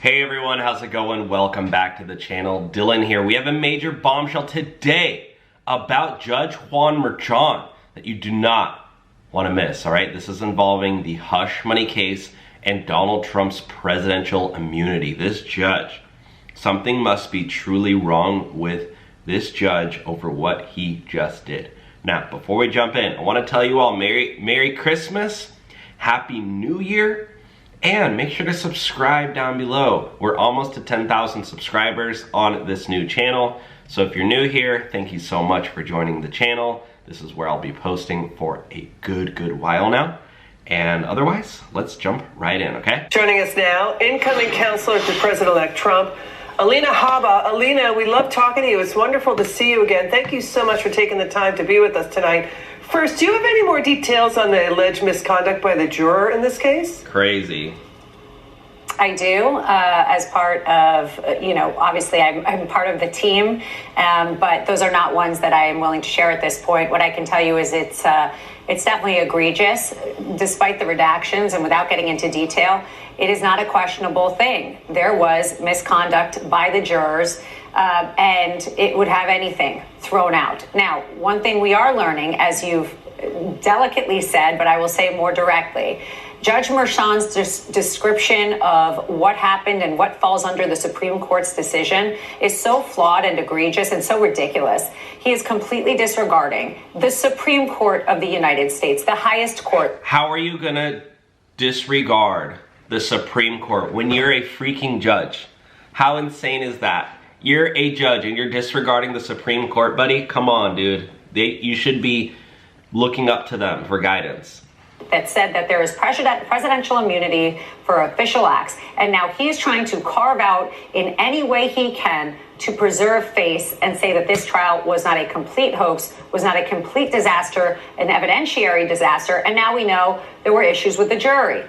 Hey everyone, how's it going? Welcome back to the channel. Dylan here. We have a major bombshell today about Judge Juan Merchan that you do not want to miss, all right? This is involving the hush money case and Donald Trump's presidential immunity. This judge, something must be truly wrong with this judge over what he just did. Now, before we jump in, I want to tell you all Merry Christmas, Happy New Year, and make sure to subscribe down below. We're almost to 10,000 subscribers on this new channel. So if you're new here, thank you so much for joining the channel. This is where I'll be posting for a good while now. And otherwise, let's jump right in, okay? Joining us now, incoming counselor to President-elect Trump, Alina Habba. Alina, we love talking to you. It's wonderful to see you again. Thank you so much for taking the time to be with us tonight. First, do you have any more details on the alleged misconduct by the juror in this case? Crazy. I do, as part of, obviously I'm part of the team, but those are not ones that I am willing to share at this point. What I can tell you is it's definitely egregious, despite the redactions and without getting into detail. It is not a questionable thing. There was misconduct by the jurors, and it would have anything thrown out. Now, one thing we are learning, as you've delicately said, but I will say more directly, Judge Merchan's description of what happened and what falls under the Supreme Court's decision is so flawed and egregious and so ridiculous. He is completely disregarding the Supreme Court of the United States, the highest court. How are you gonna disregard the Supreme Court when you're a freaking judge? How insane is that? You're a judge and you're disregarding the Supreme Court, buddy? Come on, dude. You should be looking up to them for guidance. That said that there is presidential immunity for official acts. And now he's trying to carve out in any way he can to preserve face and say that this trial was not a complete hoax, was not a complete disaster, an evidentiary disaster. And now we know there were issues with the jury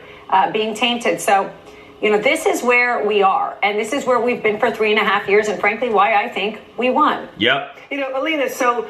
being tainted. So, this is where we are. And this is where we've been for 3.5 years. And frankly, why I think we won. Yep. Alina, so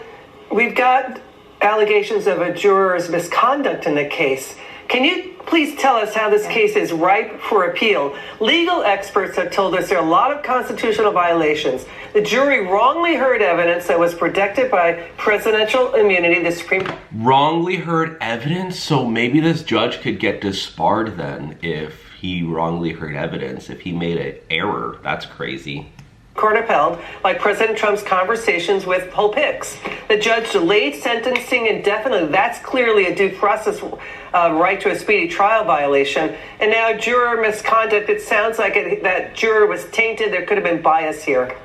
we've got allegations of a juror's misconduct in the case. Can you please tell us how this case is ripe for appeal? Legal experts have told us there are a lot of constitutional violations. The jury wrongly heard evidence that was protected by presidential immunity. The Supreme Wrongly heard evidence? So maybe this judge could get disbarred then if he wrongly heard evidence, if he made an error. That's crazy. Court upheld, like President Trump's conversations with Pope Hicks. The judge delayed sentencing indefinitely. That's clearly a due process right to a speedy trial violation. And now juror misconduct, it sounds like that juror was tainted. There could have been bias here.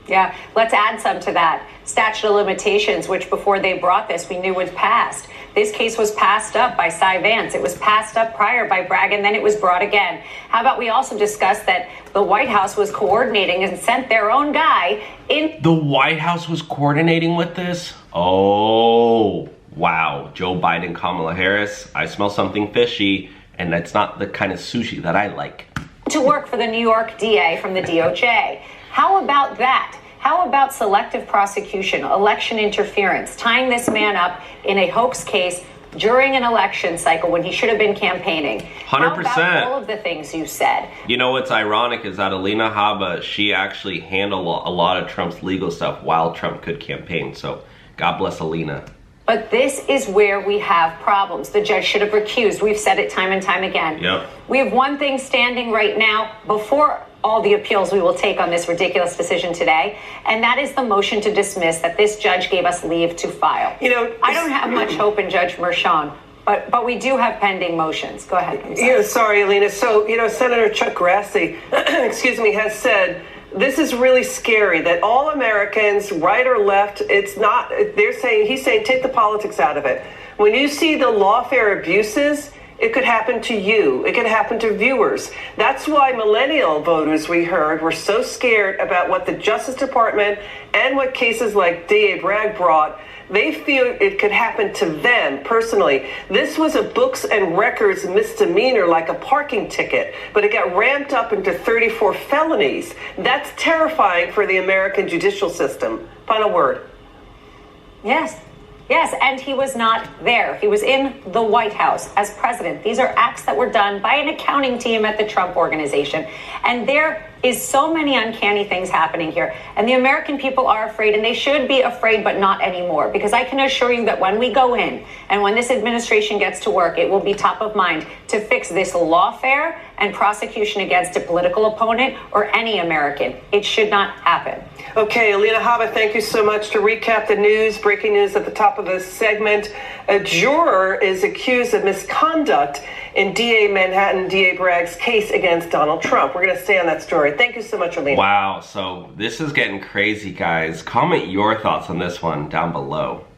Yeah, let's add some to that. Statute of limitations, which before they brought this, we knew was passed. This case was passed up by Cy Vance. It was passed up prior by Bragg, and then it was brought again. How about we also discuss that the White House was coordinating and sent their own guy in. The White House was coordinating with this? Oh, wow. Joe Biden, Kamala Harris. I smell something fishy, and that's not the kind of sushi that I like. To work for the New York DA from the DOJ. How about that? How about selective prosecution, election interference, tying this man up in a hoax case during an election cycle when he should have been campaigning? 100%. How about all of the things you said? You know what's ironic is that Alina Habba, she actually handled a lot of Trump's legal stuff while Trump could campaign. So God bless Alina. But this is where we have problems. The judge should have recused. We've said it time and time again. Yep. We have one thing standing right now before all the appeals we will take on this ridiculous decision today, and that is the motion to dismiss that this judge gave us leave to file. I don't have much hope in Judge Merchan, but we do have pending motions. Go ahead. Sorry, Alina. So, Senator Chuck Grassley, has said this is really scary that all Americans, right or left, he's saying take the politics out of it. When you see the lawfare abuses, it could happen to you. It could happen to viewers. That's why millennial voters, we heard, were so scared about what the Justice Department and what cases like D.A. Bragg brought. They feel it could happen to them personally. This was a books and records misdemeanor, like a parking ticket, but it got ramped up into 34 felonies. That's terrifying for the American judicial system. Final word. Yes. Yes, and he was not there. He was in the White House as president. These are acts that were done by an accounting team at the Trump Organization. And there is so many uncanny things happening here. And the American people are afraid, and they should be afraid, but not anymore. Because I can assure you that when we go in and when this administration gets to work, it will be top of mind to fix this lawfare and prosecution against a political opponent or any American. It should not happen. Okay, Alina Habba, thank you so much. To recap the news, breaking news at the top of this segment, a juror is accused of misconduct in DA Manhattan, DA Bragg's case against Donald Trump. We're going to stay on that story. Thank you so much, Alina. Wow, so this is getting crazy, guys. Comment your thoughts on this one down below.